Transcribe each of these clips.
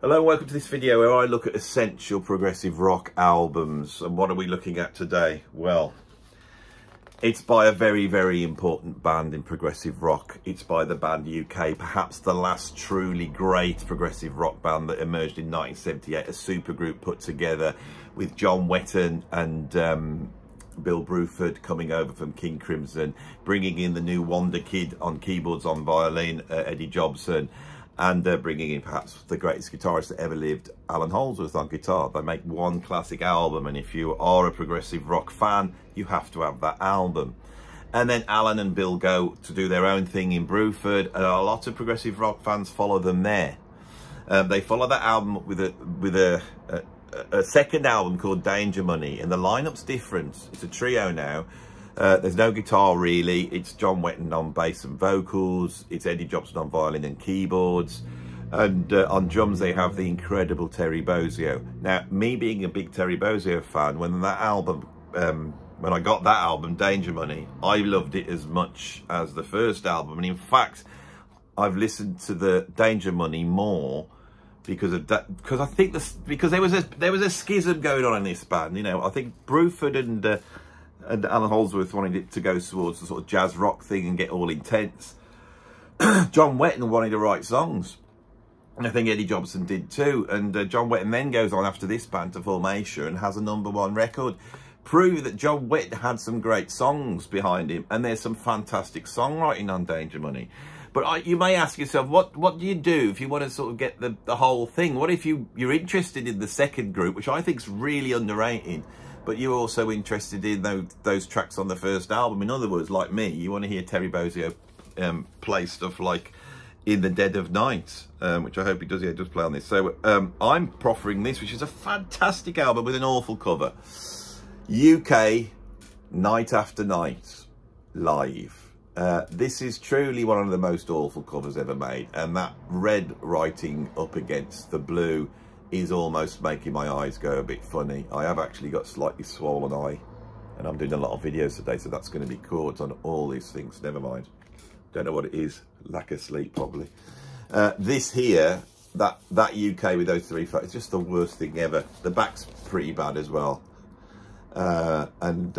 Hello and welcome to this video where I look at essential progressive rock albums. And what are we looking at today? Well, it's by a very, very important band in progressive rock. It's by the band UK, perhaps the last truly great progressive rock band that emerged in 1978, a supergroup put together with John Wetton and Bill Bruford coming over from King Crimson, bringing in the new wonder kid on keyboards, on violin, Eddie Jobson, and bringing in perhaps the greatest guitarist that ever lived, Alan Holdsworth, on guitar. They make one classic album, and if you are a progressive rock fan, you have to have that album. And then Alan and Bill go to do their own thing in Bruford, and a lot of progressive rock fans follow them there. They follow that album with a second album called Danger Money, and the lineup's different. It's a trio now. There's no guitar really. It's John Wetton on bass and vocals. It's Eddie Jobson on violin and keyboards. And on drums they have the incredible Terry Bozzio. Now, me being a big Terry Bozzio fan, when that album, when I got that album, Danger Money, I loved it as much as the first album. And in fact, I've listened to the Danger Money more because of that, because I think because there was a schism going on in this band. You know, I think Bruford and Alan Holdsworth wanted it to go towards the sort of jazz rock thing and get all intense. John Wetton wanted to write songs. And I think Eddie Jobson did too. And John Wetton then goes on after this band to Formation and has a #1 record. Prove that John Wetton had some great songs behind him. And there's some fantastic songwriting on Danger Money. But you may ask yourself, what do you do if you want to sort of get the whole thing? What if you're interested in the second group, which I think is really underrated, but you're also interested in those tracks on the first album? In other words, like me, you want to hear Terry Bozzio play stuff like In the Dead of Night, which I hope he does. Yeah, he does play on this. So I'm proffering this, which is a fantastic album with an awful cover. UK, Night After Night, live. This is truly one of the most awful covers ever made, and that red writing up against the blue is almost making my eyes go a bit funny. I have actually got slightly swollen eye, and I'm doing a lot of videos today, so that's going to be caught on all these things. Never mind. Don't know what it is. Lack of sleep, probably. This here, that UK with those three tracks, it's just the worst thing ever. The back's pretty bad as well. And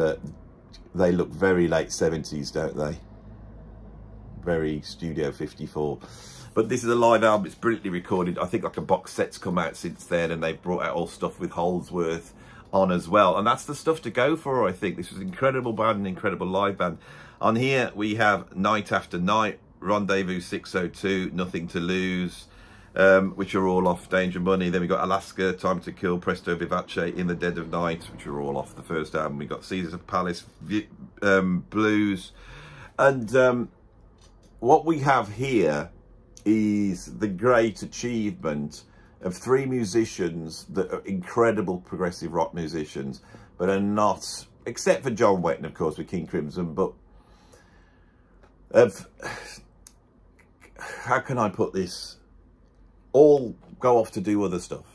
they look very late 70s, don't they? Very Studio 54. But this is a live album. It's brilliantly recorded. I think like a box set's come out since then, and they've brought out all stuff with Holdsworth on as well, and that's the stuff to go for. I think this was an incredible band, an incredible live band. On here we have Night After Night, Rendezvous 602, Nothing to Lose, which are all off Danger Money. Then we got Alaska, Time to Kill, Presto Vivace, In the Dead of Night, which are all off the first album. We got Caesars of Palace, Blues, and what we have here is the great achievement of three musicians that are incredible progressive rock musicians, but are not, except for John Wetton, of course, with King Crimson, but how can I put this? All go off to do other stuff.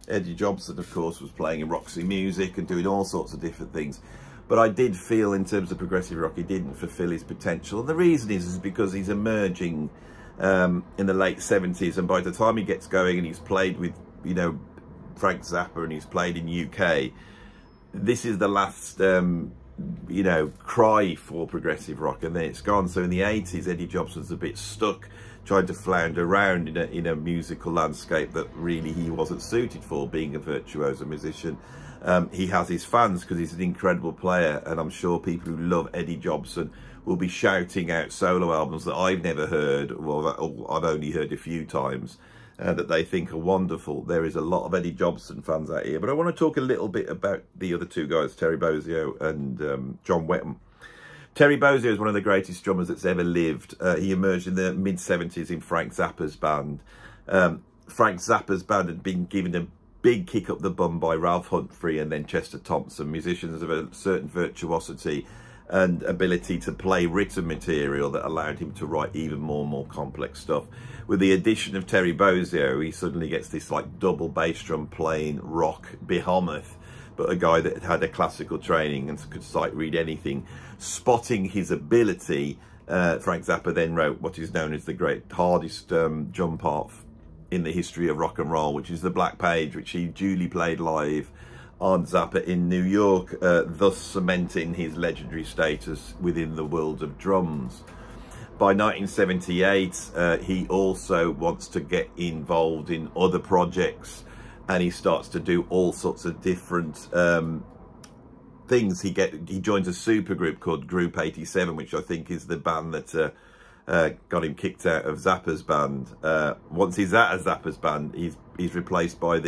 Eddie Jobson, of course, was playing in Roxy Music and doing all sorts of different things. But I did feel, in terms of progressive rock, he didn't fulfill his potential. And the reason is because he's emerging in the late 70s, and by the time he gets going and he's played with, you know, Frank Zappa, and he's played in UK, this is the last, you know, cry for progressive rock, and then it's gone. So in the 80s, Eddie Jobson's a bit stuck, trying to flounder around in a musical landscape that really he wasn't suited for, being a virtuoso musician. He has his fans because he's an incredible player, and I'm sure people who love Eddie Jobson will be shouting out solo albums that I've never heard, or I've only heard a few times, that they think are wonderful. There is a lot of Eddie Jobson fans out here, but I want to talk a little bit about the other two guys, Terry Bozzio and John Wetton. Terry Bozzio is one of the greatest drummers that's ever lived. He emerged in the mid-70s in Frank Zappa's band. Frank Zappa's band had been given a big kick up the bum by Ralph Humphrey and then Chester Thompson, musicians of a certain virtuosity and ability to play written material that allowed him to write even more and more complex stuff. With the addition of Terry Bozzio, he suddenly gets this like double bass drum playing rock behemoth, but a guy that had a classical training and could sight read anything. Spotting his ability, Frank Zappa then wrote what is known as the great hardest drum part in the history of rock and roll, which is the Black Page, which he duly played live on Zappa in New York, thus cementing his legendary status within the world of drums. By 1978, he also wants to get involved in other projects, and he starts to do all sorts of different things. He joins a supergroup called Group 87, which I think is the band that got him kicked out of Zappa's band. Once he's out of Zappa's band, he's replaced by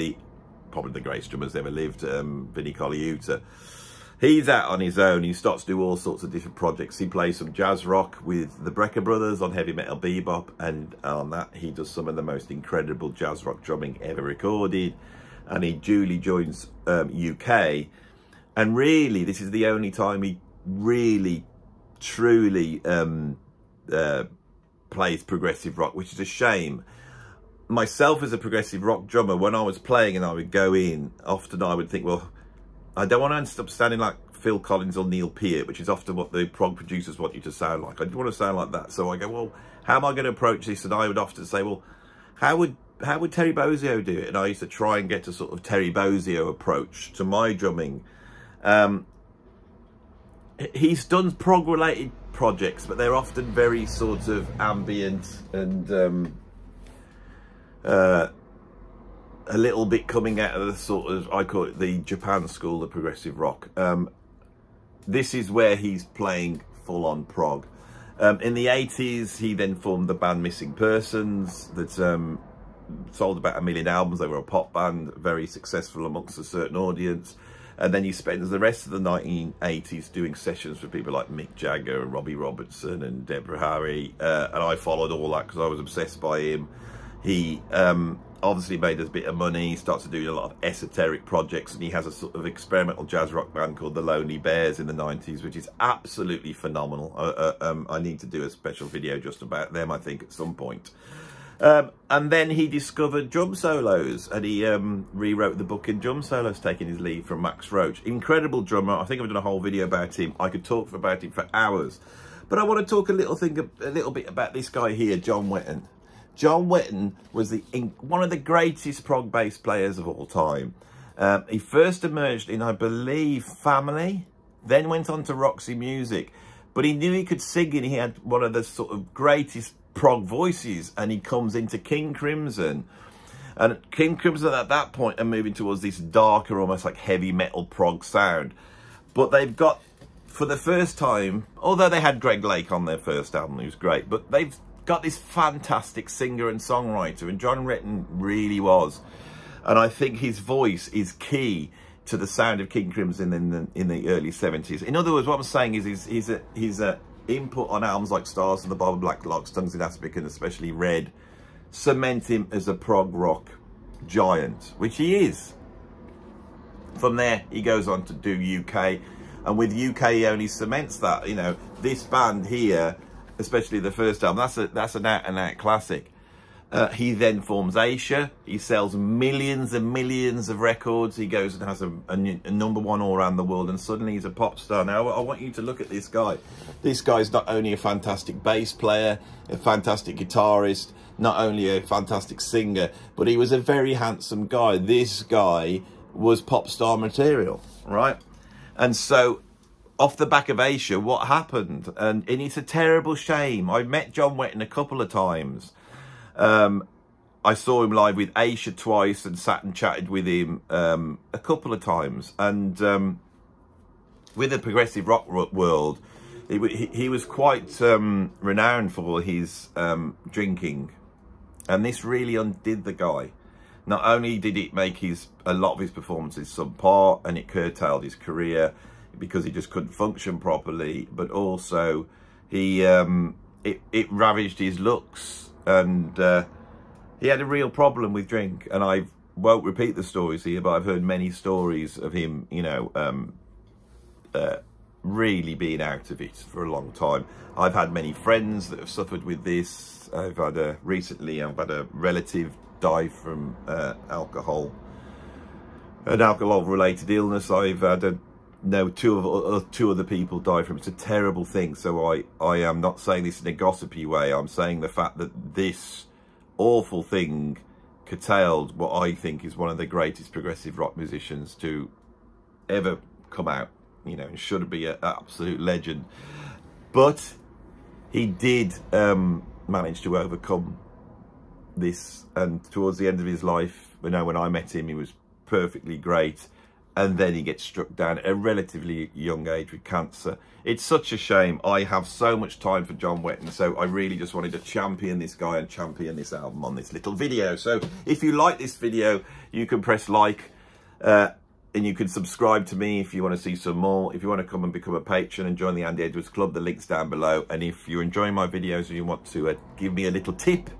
probably the greatest drummer that's ever lived, Vinnie Colaiuta. He's out on his own. He starts to do all sorts of different projects. He plays some jazz rock with the Brecker Brothers on Heavy Metal Bebop, and on that he does some of the most incredible jazz rock drumming ever recorded. And he duly joins UK, and really this is the only time he really truly plays progressive rock, which is a shame. Myself as a progressive rock drummer, when I was playing and I would go in, often I would think, well, I don't want to end up sounding like Phil Collins or Neil Peart, which is often what the prog producers want you to sound like. I don't want to sound like that. So I go, well, how am I going to approach this? And I would often say, well, how would Terry Bozzio do it? And I used to try and get a sort of Terry Bozzio approach to my drumming. He's done prog-related projects, but they're often very sort of ambient and a little bit coming out of the sort of, I call it the Japan school of progressive rock. This is where he's playing full-on prog. In the 80s, he then formed the band Missing Persons that sold about 1 million albums. They were a pop band, very successful amongst a certain audience. And then he spends the rest of the 1980s doing sessions for people like Mick Jagger and Robbie Robertson and Deborah Harry. And I followed all that because I was obsessed by him. He obviously made us a bit of money. He starts to do a lot of esoteric projects, and he has a sort of experimental jazz rock band called the Lonely Bears in the 90s, which is absolutely phenomenal. I need to do a special video just about them, I think, at some point. And then he discovered drum solos, and he rewrote the book in drum solos, taking his lead from Max Roach. Incredible drummer. I think I've done a whole video about him. I could talk about him for hours, but I want to talk a little bit about this guy here, John Wetton. John Wetton was one of the greatest prog bass players of all time. He first emerged in, I believe, Family, then went on to Roxy Music. But he knew he could sing, and he had one of the sort of greatest prog voices, and he comes into King Crimson. And King Crimson at that point are moving towards this darker, almost like heavy metal prog sound. But they've got, for the first time, although they had Greg Lake on their first album, he was great, but they've got this fantastic singer and songwriter, and John Wetton really was. And I think his voice is key to the sound of King Crimson in the early 70s. In other words, what I'm saying is his input on albums like Stars of the Bible, Black Locks, Tongues in Aspic, and especially Red, cement him as a prog rock giant, which he is. From there, he goes on to do UK, and with UK, he only cements that. You know, this band here, especially the first album, that's an out-and-out classic. He then forms Asia. He sells millions and millions of records. He goes and has a #1 all around the world, and suddenly he's a pop star. Now, I want you to look at this guy. This guy's not only a fantastic bass player, a fantastic guitarist, not only a fantastic singer, but he was a very handsome guy. This guy was pop star material, right? And so, off the back of Asia, what happened? And it's a terrible shame. I met John Wetton a couple of times. I saw him live with Asia twice and sat and chatted with him a couple of times. And with the progressive rock world, he was quite renowned for his drinking. And this really undid the guy. Not only did it make a lot of his performances subpar, and it curtailed his career because he just couldn't function properly, but also it ravaged his looks, and he had a real problem with drink. And I won't repeat the stories here, but I've heard many stories of him, you know, really being out of it for a long time. I've had many friends that have suffered with this. Recently I've had a relative die from an alcohol-related illness. I've had two other people die from it. It's a terrible thing. So I am not saying this in a gossipy way. I'm saying the fact that this awful thing curtailed what I think is one of the greatest progressive rock musicians to ever come out, you know, and should be an absolute legend. But he did manage to overcome this, and towards the end of his life, you know, when I met him, he was perfectly great, and then he gets struck down at a relatively young age with cancer. It's such a shame. I have so much time for John Wetton, so I really just wanted to champion this guy and champion this album on this little video. So if you like this video, you can press like, and you can subscribe to me if you want to see some more. If you want to come and become a patron and join the Andy Edwards Club, the link's down below. And if you're enjoying my videos and you want to give me a little tip,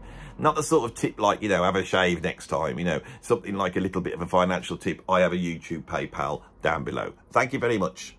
not the sort of tip like, you know, have a shave next time, you know, something like a little bit of a financial tip, I have a YouTube PayPal down below. Thank you very much.